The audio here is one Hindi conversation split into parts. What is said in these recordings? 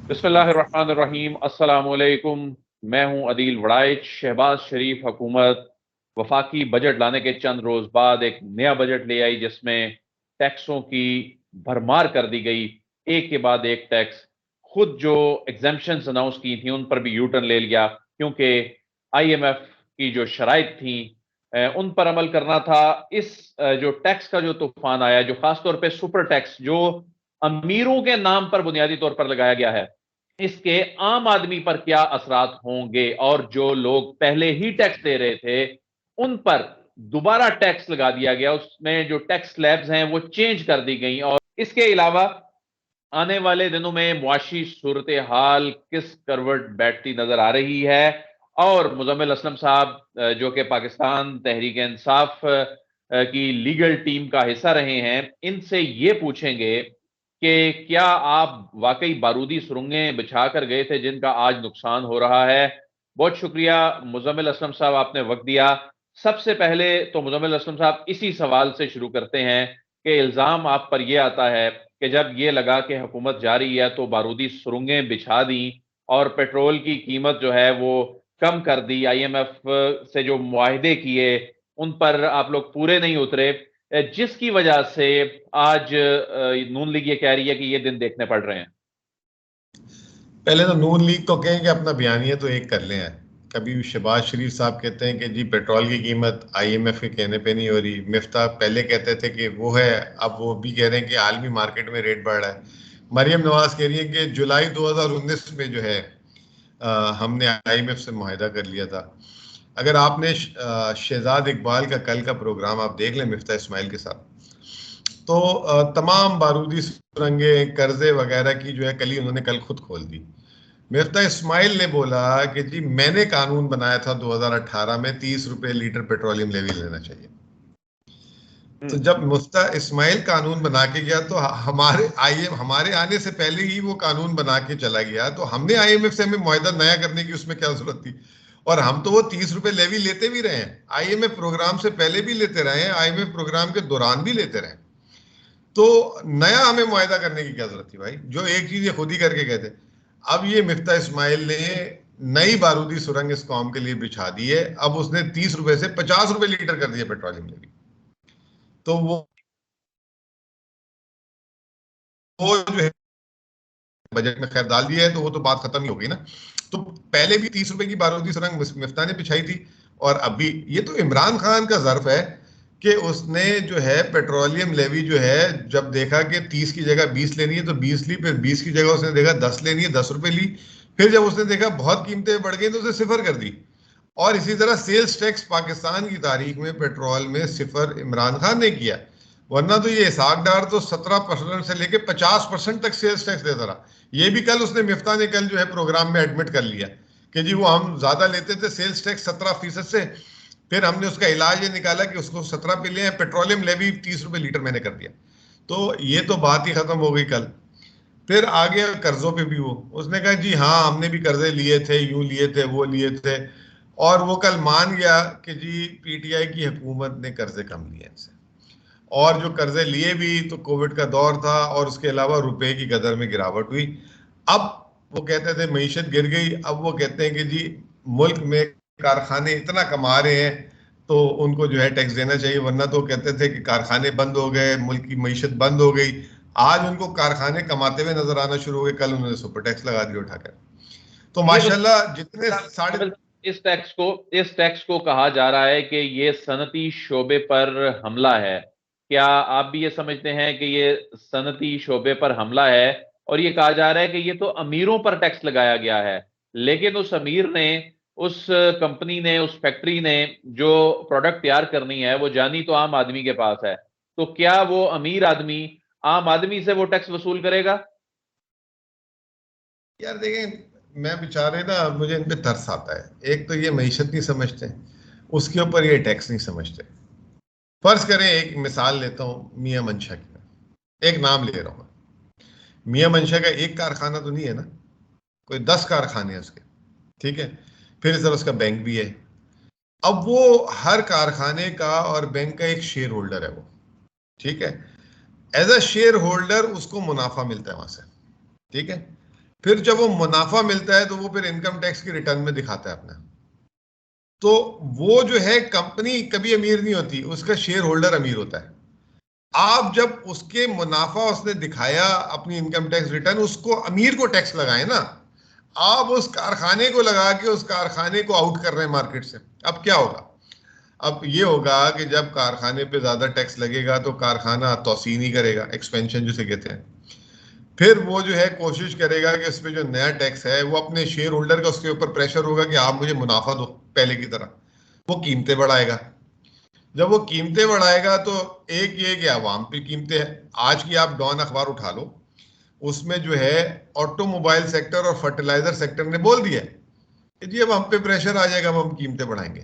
बिस्मिल्लाहिर्रहमानिर्रहीम। अस्सलामुअलैकुम। मैं हूं अदील वड़ाइच। शहबाज शरीफ हुकूमत वफाकी बजट लाने के चंद रोज बाद एक नया बजट ले आई जिसमें टैक्सों की भरमार कर दी गई, एक के बाद एक टैक्स। खुद जो एग्जेम्पशंस अनाउंस की थी उन पर भी यू टर्न ले लिया, क्योंकि IMF की जो शराइत थी उन पर अमल करना था। इस जो टैक्स का जो तूफान आया, जो खासतौर पर सुपर टैक्स जो अमीरों के नाम पर बुनियादी तौर पर लगाया गया है, इसके आम आदमी पर क्या असरात होंगे, और जो लोग पहले ही टैक्स दे रहे थे उन पर दोबारा टैक्स लगा दिया गया। उसमें जो टैक्स स्लैब्स हैं वो चेंज कर दी गई। और इसके अलावा आने वाले दिनों में मुआशी सूरत हाल किस करवट बैठती नजर आ रही है। और मुजम्मिल असलम साहब, जो कि पाकिस्तान तहरीक इंसाफ की लीगल टीम का हिस्सा रहे हैं, इनसे ये पूछेंगे कि क्या आप वाकई बारूदी सुरंगें बिछा कर गए थे जिनका आज नुकसान हो रहा है। बहुत शुक्रिया मुजम्मिल असलम साहब, आपने वक्त दिया। सबसे पहले तो मुजम्मिल असलम साहब, इसी सवाल से शुरू करते हैं कि इल्जाम आप पर यह आता है कि जब यह लगा कि हुकूमत जा रही है तो बारूदी सुरंगें बिछा दी और पेट्रोल की कीमत जो है वो कम कर दी। IMF से जो मुआहदे किए उन पर आप लोग पूरे नहीं उतरे, जिसकी वजह से आज नून लीग ये कह रही है कि ये दिन देखने पड़ रहे हैं। पहले तो नून लीग तो कहें कि अपना बयानिया तो एक कर लें। कभी शहबाज शरीफ साहब कहते हैं कि जी पेट्रोल की कीमत IMF के कहने पे नहीं हो रही, मिफ्ता पहले कहते थे कि वो है, अब वो भी कह रहे हैं कि आलमी मार्केट में रेट बढ़ रहा है। मरियम नवाज कह रही है कि जुलाई 2019 में जो है हमने IMF से मुआहदा कर लिया था। अगर आपने शहजाद इकबाल का कल का प्रोग्राम आप देख लें मिफ्ता इस्माइल के साथ, तो तमाम बारूदी सुरंगे कर्जे वगैरह की जो है कल ही उन्होंने कल खुद खोल दी। मिफ्ता इस्माइल ने बोला कि जी मैंने कानून बनाया था 2018 में 30 रुपए लीटर पेट्रोलियम लेवी लेना चाहिए। तो जब मुफ्ता इस्माइल कानून बना के गया तो हमारे आने से पहले ही वो कानून बना के चला गया, तो हमने IMF से हमें मुआहदा नया करने की उसमें क्या जरूरत थी। और हम तो वो 30 रुपए लेवी लेते भी रहे हैं, IMF प्रोग्राम से पहले भी लेते रहे हैं, IMF प्रोग्राम के दौरान भी लेते रहे। तो नया हमें मुआहदा करने की क्या जरूरत थी भाई, जो एक चीज ये खुद ही करके गए थे। अब ये मिफ्ता इस्माइल ने नई बारूदी सुरंग इस कौम के लिए बिछा दी है। अब उसने 30 रुपए से 50 रुपए लीटर कर दिया पेट्रोलियम लेवी। तो वो जो है बजट में खैर डाल दिया है, तो वो तो बात खत्म ही हो गई ना। तो पहले भी 30 रुपए की बारूदी सुरंग मिफ्ता ने बिछाई थी, और अभी ये तो इमरान खान का ज़र्फ है कि उसने जो है पेट्रोलियम लेवी जो है जब देखा कि 30 की जगह 20 लेनी है तो 20 ली, फिर 20 की जगह उसने देखा 10 लेनी है, 10 रुपए ली। फिर जब उसने देखा बहुत कीमतें बढ़ गई तो उसने सिफर कर दी। और इसी तरह सेल्स टैक्स पाकिस्तान की तारीख में पेट्रोल में सिफर इमरान खान ने किया। वरना तो ये इसहाक डार तो 17% से लेके 50% तक सेल्स टैक्स देता रहा। ये भी कल उसने मिफ्ता ने कल जो है प्रोग्राम में एडमिट कर लिया कि जी वो हम ज्यादा लेते थे सेल्स टैक्स 17% से, फिर हमने उसका इलाज ये निकाला कि उसको 17 पे ले, पेट्रोलियम लेवी 30 रुपए लीटर मैंने कर दिया। तो ये तो बात ही खत्म हो गई कल। फिर आगे कर्जों पे भी वो उसने कहा जी हाँ हमने भी कर्जे लिए थे, यूं लिए थे, वो लिए थे। और वो कल मान गया कि जी PTI की हुकूमत ने कर्जे कम लिए इनसे, और जो कर्जे लिए भी तो कोविड का दौर था, और उसके अलावा रुपए की कदर में गिरावट हुई। अब वो कहते थे मईशत गिर गई, अब वो कहते हैं कि जी मुल्क में कारखाने इतना कमा रहे हैं तो उनको जो है टैक्स देना चाहिए, वरना तो कहते थे कि कारखाने बंद हो गए, मुल्क की मईशत बंद हो गई। आज उनको कारखाने कमाते हुए नजर आना शुरू हो गए, कल उन्होंने सुपर टैक्स लगा दिया उठाकर। तो ये माशाल्लाह जितने साढ़े इस टैक्स को कहा जा रहा है कि ये सनती शोबे पर हमला है। क्या आप भी ये समझते हैं कि ये सनती शोबे पर हमला है? और ये कहा जा रहा है कि ये तो अमीरों पर टैक्स लगाया गया है, लेकिन उस अमीर ने, उस कंपनी ने, उस फैक्ट्री ने जो प्रोडक्ट तैयार करनी है वो जानी तो आम आदमी के पास है। तो क्या वो अमीर आदमी आम आदमी से वो टैक्स वसूल करेगा? यार देखें, मैं बेचारे ना मुझे इन पे तरस आता है। एक तो ये मईशत नहीं समझते, उसके ऊपर ये टैक्स नहीं समझते। फर्ज करें, एक मिसाल लेता हूं मियां मंशा की, एक नाम ले रहा हूं। मियां मंशा का एक कारखाना तो नहीं है ना, कोई 10 कारखाने हैं उसके, ठीक है। फिर इस तरह उसका बैंक भी है। अब वो हर कारखाने का और बैंक का एक शेयर होल्डर है वो, ठीक है। एज अ शेयर होल्डर उसको मुनाफा मिलता है वहां से, ठीक है। फिर जब वो मुनाफा मिलता है तो वो फिर इनकम टैक्स की रिटर्न में दिखाता है अपना। तो वो जो है कंपनी कभी अमीर नहीं होती, उसका शेयर होल्डर अमीर होता है। आप जब उसके मुनाफा उसने दिखाया अपनी इनकम टैक्स रिटर्न, उसको अमीर को टैक्स लगाए ना, आप उस कारखाने को लगा के उस कारखाने को आउट कर रहे हैं मार्केट से। अब क्या होगा? अब ये होगा कि जब कारखाने पे ज्यादा टैक्स लगेगा तो कारखाना तौसीन नहीं करेगा, एक्सपेंशन जिसे कहते हैं। फिर वो जो है कोशिश करेगा कि उस पर जो नया टैक्स है वो अपने शेयर होल्डर का, उसके ऊपर प्रेशर होगा कि आप मुझे मुनाफा दो पहले की तरह। वो कीमतें बढ़ाएगा। जब वो कीमतें बढ़ाएगा तो एक ये कि आवाम पे कीमतें हैं। आज की आप डॉन अखबार उठा लो, उसमें जो है ऑटोमोबाइल सेक्टर और फर्टिलाइजर सेक्टर ने बोल दिया कि जी अब हम पे प्रेशर आ जाएगा, अब हम कीमतें बढ़ाएंगे।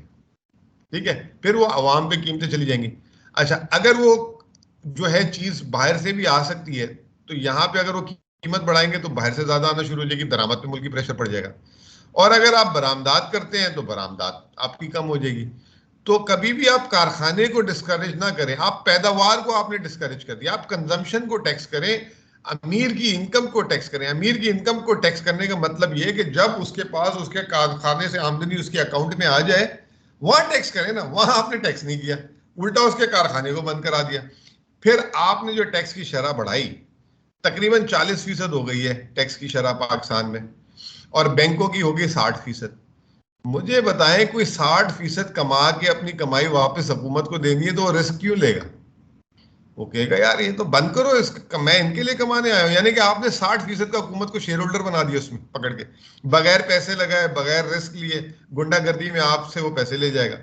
ठीक है, फिर वो आवाम पे कीमतें चली जाएंगी। अच्छा, अगर वो जो है चीज बाहर से भी आ सकती है, तो यहाँ पे अगर वो कीमत बढ़ाएंगे तो बाहर से ज्यादा आना शुरू हो जाएगी, दरामद पे मुल्की प्रेशर पड़ जाएगा। और अगर आप बरामदात करते हैं तो बरामदात आपकी कम हो जाएगी। तो कभी भी आप कारखाने को डिस्करेज ना करें, आप पैदावार को आपने डिस्करेज कर दिया, आप कंजम्पशन को टैक्स करें, अमीर की इनकम को टैक्स करें। अमीर की इनकम को टैक्स करने का मतलब यह है कि जब उसके पास उसके कारखाने से आमदनी उसके अकाउंट में आ जाए वहां टैक्स करें ना, वहां आपने टैक्स नहीं किया, उल्टा उसके कारखाने को बंद करा दिया। फिर आपने जो टैक्स की शरह बढ़ाई, तकरीबन 40% हो गई है टैक्स की शरह पाकिस्तान में, और बैंकों की होगी 60%। मुझे बताएं, कोई 60% कमा के अपनी कमाई वापस हुकूमत को देनी है तो वो रिस्क क्यों लेगा? वो कहेगा यार ये तो बंद करो, मैं इनके लिए कमाने आया हूं। यानी कि आपने 60% का हुकूमत को शेयर होल्डर बना दिया उसमें पकड़ के, बगैर पैसे लगाए, बगैर रिस्क लिए, गुंडागर्दी में आपसे वो पैसे ले जाएगा।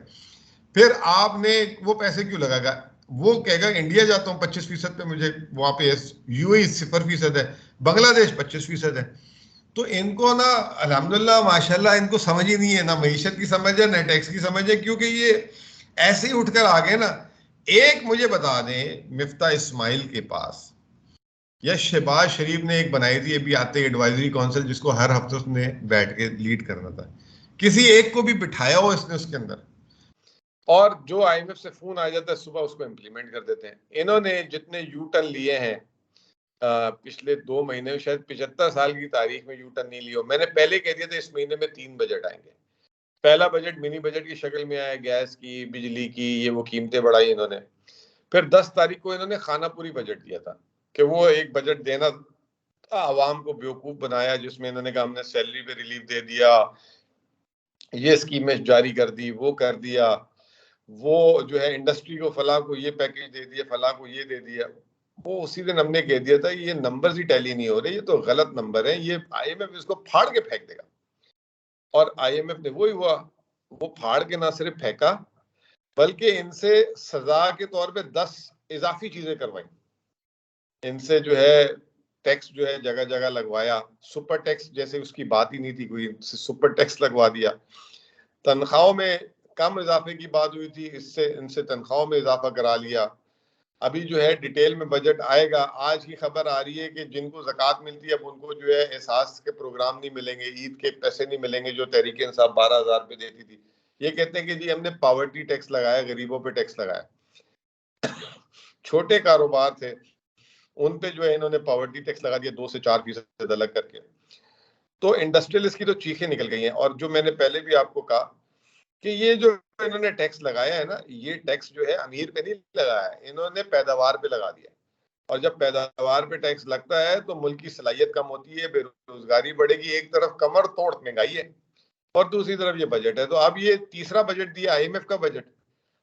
फिर आपने वो पैसे क्यों लगाएगा? वो कहेगा इंडिया जाता हूं 25% पे, मुझे वहां पे यूएई 0% है, बांग्लादेश 25% है। तो इनको ना अल्हम्दुलिल्लाह माशाल्लाह इनको समझ ही नहीं है, ना मईशत की समझ है, ना टैक्स की समझ है, क्योंकि ये ऐसे ही उठकर आ गए ना। एक मुझे बता दें, मिफ्ता इस्माइल के पास या शहबाज शरीफ ने एक बनाई थी अभी आते एडवाइजरी काउंसिल, जिसको हर हफ्ते उसने बैठ के लीड करना था, किसी एक को भी बिठाया हो इसने उसके अंदर? और जो आईएमएफ से फोन आ जाता है सुबह उसको इम्प्लीमेंट कर देते हैं। इन्होंने जितने यू टर्न लिए हैं पिछले 2 महीने में, शायद 75 साल की तारीख में यू टर्न नहीं लिया। मैंने पहले कह दिया था इस महीने में 3 बजट आएंगे। पहला बजट मिनी बजट की शक्ल में आया, गैस की, बिजली की, ये वो कीमतें बढ़ाई इन्होंने। फिर 10 तारीख को इन्होंने खानापुरी बजट दिया था कि वो एक बजट देना, आवाम को बेवकूफ बनाया, जिसमें इन्होंने कहा हमने सैलरी पे रिलीफ दे दिया, ये स्कीमें जारी कर दी, वो कर दिया, वो जो है इंडस्ट्री को फलाह को ये पैकेज दे दिया, फलाह को ये दे दिया। वो उसी दिन हमने कह दिया था ये नंबर्स ही टैली नहीं हो रहे, ये तो गलत नंबर है, ये आईएमएफ इसको फाड़ के फेंक देगा। और आईएमएफ ने वही हुआ, वो फाड़ के ना सिर्फ फेंका बल्कि इनसे सजा के तौर पे 10 इजाफी चीजें करवाई। इनसे जो है टैक्स जो है जगह जगह लगवाया, सुपर टैक्स जैसे उसकी बात ही नहीं थी कोई, सुपर टैक्स लगवा दिया। तनख्वाहों में कम इजाफे की बात हुई थी, इससे इनसे तनख्वाहों में इजाफा करा लिया। अभी जो है डिटेल में बजट आएगा। आज की खबर आ रही है कि जिनको ज़कात मिलती है अब उनको जो है एहसास के प्रोग्राम नहीं मिलेंगे, ईद के पैसे नहीं मिलेंगे जो तहरीक इंसाफ 12,000 रुपये देती थी। ये कहते हैं कि जी हमने पॉवर्टी टैक्स लगाया, गरीबों पे टैक्स लगाया। छोटे कारोबार थे उन पे जो है इन्होंने पॉवर्टी टैक्स लगा दिया 2 से 4% अलग करके। तो इंडस्ट्रियलिस्ट की तो चीखें निकल गई हैं। और जो मैंने पहले भी आपको कहा कि ये जो इन्होंने टैक्स लगाया है ना, ये टैक्स जो है अमीर पे नहीं लगाया है, इन्होंने पैदावार पे लगा दिया। और जब पैदावार पे टैक्स लगता है तो मुल्क की सलाहियत कम होती है, बेरोजगारी बढ़ेगी। एक तरफ कमर तोड़ महंगाई है और दूसरी तरफ ये बजट है। तो अब ये तीसरा बजट दिया आईएमएफ का बजट,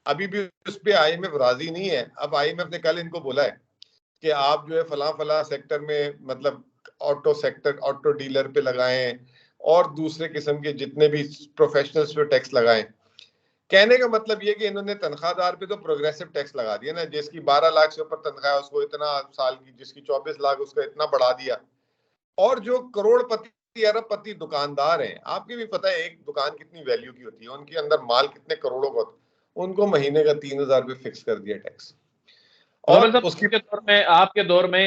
अभी भी उस पर आईएमएफ राजी नहीं है। अब आईएमएफ ने कल इनको बोला है कि आप जो है फला फला सेक्टर में, मतलब ऑटो सेक्टर, ऑटो डीलर पे लगाएं और दूसरे किस्म के जितने भी प्रोफेशनल्स पे टैक्स लगाएं। कहने का मतलब ये कि इन्होंने तनख्वाहदार पे तो प्रोग्रेसिव टैक्स लगा दिया ना, जिसकी 12 लाख से ऊपर तनख्वाह है उसको इतना साल की, जिसकी 24 लाख उसका इतना बढ़ा दिया। और जो करोड़पति अरबपति दुकानदार हैं, आपके भी पता है एक दुकान कितनी वैल्यू की होती है, उनके अंदर माल कितने करोड़ों का होता है, उनको महीने का 3,000 रुपये फिक्स कर दिया टैक्स। और साहब, उसकी आपके दौर में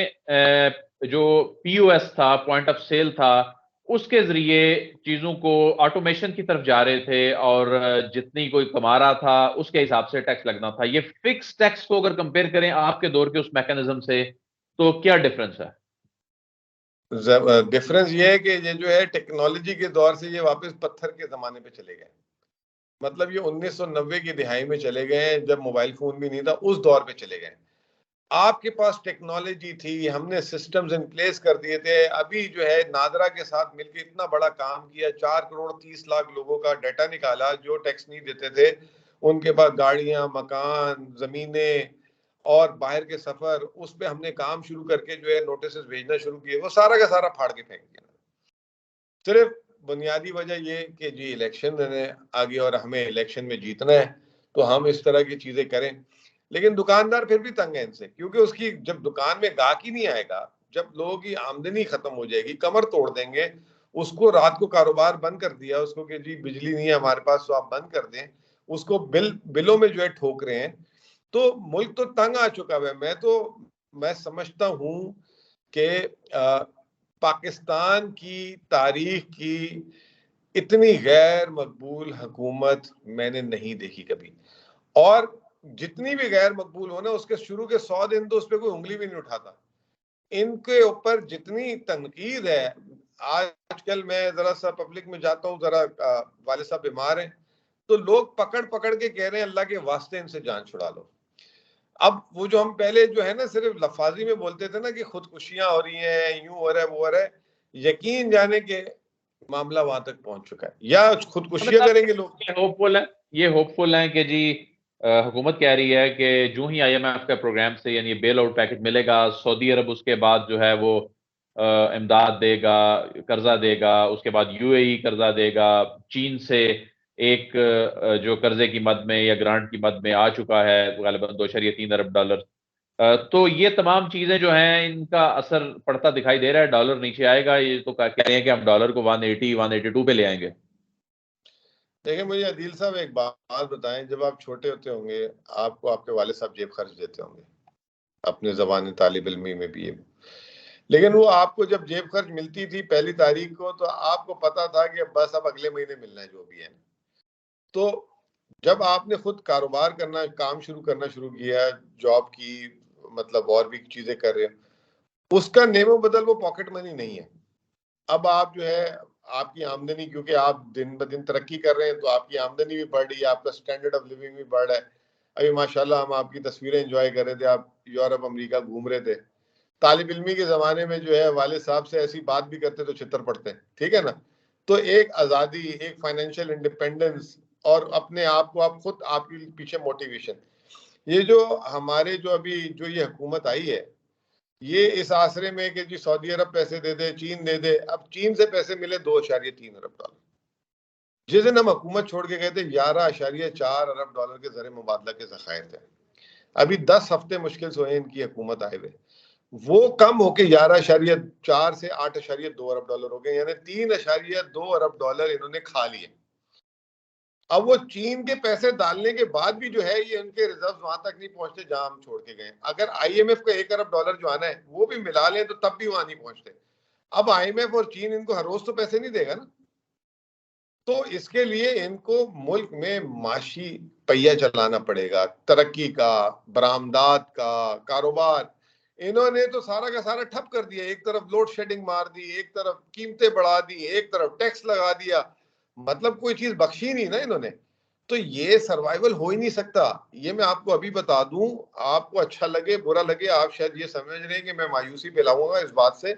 जो पीओएस था, पॉइंट ऑफ सेल था, उसके जरिए चीजों को ऑटोमेशन की तरफ जा रहे थे और जितनी कोई कमा रहा था उसके हिसाब से टैक्स लगना था। ये फिक्स टैक्स को अगर कंपेयर करें आपके दौर के उस मैकेनिज्म से तो क्या डिफरेंस है? डिफरेंस ये है कि ये जो है टेक्नोलॉजी के दौर से ये वापस पत्थर के जमाने पे चले गए। मतलब ये 1990 की दिहाई में चले गए हैं, जब मोबाइल फोन भी नहीं था, उस दौर पे चले गए। आपके पास टेक्नोलॉजी थी, हमने सिस्टम्स इन प्लेस कर दिए थे। अभी जो है नादरा के साथ मिलकर इतना बड़ा काम किया, 4 करोड़ 30 लाख लोगों का डाटा निकाला जो टैक्स नहीं देते थे, उनके पास गाड़ियां, मकान, जमीनें और बाहर के सफर, उस पर हमने काम शुरू करके जो है नोटिस भेजना शुरू किए, वो सारा का सारा फाड़ के फेंक दिया। सिर्फ बुनियादी वजह ये कि जी इलेक्शन आ गया और हमें इलेक्शन में जीतना है, तो हम इस तरह की चीजें करें। लेकिन दुकानदार फिर भी तंग है इनसे, क्योंकि उसकी जब दुकान में गाहक ही नहीं आएगा, जब लोगों की आमदनी खत्म हो जाएगी, कमर तोड़ देंगे उसको। रात को कारोबार बंद कर दिया उसको कि जी बिजली नहीं है हमारे पास तो आप बंद कर दें, उसको बिलों में जो है ठोक रहे हैं। तो मुल्क तो तंग आ चुका है। मैं समझता हूं कि पाकिस्तान की तारीख की इतनी गैर मकबूल हुकूमत मैंने नहीं देखी कभी। और जितनी भी गैर मकबूल हो ना, उसके शुरू के 100 दिन तो उस पर कोई उंगली भी नहीं उठाता। इनके ऊपर जितनी तनकीद है, आजकल मैं जरा सा पब्लिक में जाता हूँ, जरा वाले साहब बीमार हैं, तो लोग पकड़ पकड़ के कह रहे हैं अल्लाह के वास्ते इनसे जान छुड़ा लो। अब वो जो हम पहले जो है ना सिर्फ लफाजी में बोलते थे ना कि खुदकुशियां हो रही हैं, यूं हो रहा है, वो हो रहा है, यकीन जाने के मामला वहां तक पहुंच चुका है, या खुदकुशियां करेंगे लोग। ये होपफुल है कि जी हुकूमत कह रही है कि जो ही IMF का प्रोग्राम से यानी बेल आउट पैकेज मिलेगा, सऊदी अरब उसके बाद जो है वो इमदाद देगा, कर्जा देगा, उसके बाद UAE कर्जा देगा, चीन से एक जो कर्जे की मद में या ग्रांट की मद में आ चुका है गालिबन $2.3 अरब। तो ये तमाम चीजें जो हैं इनका असर पड़ता दिखाई दे रहा है। डॉलर नीचे आएगा, ये तो कह रहे हैं कि हम डॉलर को 180 182 पे ले आएंगे। देखिए मुझे अदील साहब एक बात बताएं, जब आप छोटे होते होंगे आपको आपके वाले साहब जेब खर्च देते होंगे अपने ज़बान तालिब इल्मी में भी, लेकिन वो आपको जब जेब खर्च मिलती थी पहली तारीख को, तो आपको पता था कि बस अब अगले महीने मिलना है जो भी है। तो जब आपने खुद कारोबार करना, काम करना शुरू किया, जॉब की, मतलब और भी चीजें कर रहे हैं, उसका नेमो बदल वो पॉकेट मनी नहीं है। अब आप जो है आपकी आमदनी, क्योंकि आप दिन ब दिन तरक्की कर रहे हैं, तो आपकी आमदनी भी बढ़ रही है, आपका स्टैंडर्ड ऑफ लिविंग भी बढ़ रहा है। अभी माशाल्लाह हम आपकी तस्वीरें एंजॉय कर रहे थे, आप यूरोप अमेरिका घूम रहे थे। तालिब इल्मी के जमाने में जो है वाले साहब से ऐसी बात भी करते तो छितर पड़ते हैं, ठीक है ना। तो एक आज़ादी, एक फाइनेंशियल इंडिपेंडेंस, और अपने आप को आप खुद, आपके पीछे मोटिवेशन, ये जो हमारे जो अभी जो ये हुकूमत आई है, ये इस आसरे में कि जी सऊदी अरब पैसे दे दे, चीन दे दे। अब चीन से पैसे मिले $2.3 अरब, जिस दिन हम हुकूमत छोड़ के गए थे $11.4 अरब के ज़र मुबादला के ज़खायर थे। अभी 10 हफ्ते मुश्किल से हुए इनकी हुकूमत आए हुए, वो कम होके 11.4 से $8.2 अरब हो गए, यानी $3.2 अरब इन्होंने खा लिए। अब वो चीन के पैसे डालने के बाद भी जो है ये इनके रिजर्व वहां तक नहीं पहुंचते जहां हम छोड़ के गए। अगर IMF का $1 अरब जो आना है वो भी मिला लें तो तब भी वहां नहीं पहुंचते। अब IMF और चीन इनको हर रोज तो पैसे नहीं देगा ना, तो इसके लिए इनको मुल्क में माशी पहिया चलाना पड़ेगा, तरक्की का, बरामदात का, कारोबार। इन्होंने तो सारा का सारा ठप कर दिया। एक तरफ लोड शेडिंग मार दी, एक तरफ कीमतें बढ़ा दी, एक तरफ टैक्स लगा दिया, मतलब कोई चीज बख्शी नहीं ना इन्होंने। तो ये सर्वाइवल हो ही नहीं सकता। ये मैं आपको अभी बता दूं, आपको अच्छा लगे बुरा लगे, आप शायद ये समझ रहे हैं कि मैं मायूसी फैलाऊंगा इस बात से,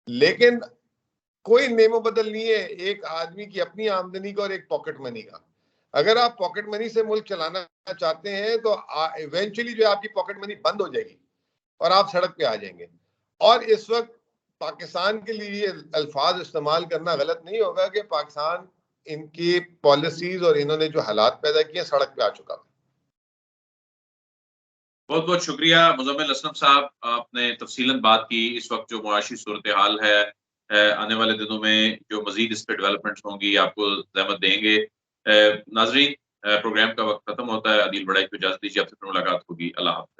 लेकिन कोई नेमो बदल नहीं है एक आदमी की अपनी आमदनी का और एक पॉकेट मनी का। अगर आप पॉकेट मनी से मुल्क चलाना चाहते हैं तो इवेंचुअली जो आपकी पॉकेट मनी बंद हो जाएगी और आप सड़क पे आ जाएंगे। और इस वक्त पाकिस्तान के लिए अल्फाज इस्तेमाल करना गलत नहीं होगा कि पाकिस्तान इनकी पॉलिसीज और इन्होंने जो हालात पैदा किए सड़क पे आ चुका है। बहुत बहुत शुक्रिया मुजम्मिल असलम साहब, आपने तफसीलन बात की। इस वक्त जो मुआशी सूरत हाल है, आने वाले दिनों में जो मजीद इस पर डेवलपमेंट्स होंगी आपको ज़हमत देंगे। नाजरीन, प्रोग्राम का वक्त खत्म होता है। अदील बड़ाई को इजाज़त दीजिए, आपसे फिर मुलाकात होगी। अल्लाह हाफ़िज़।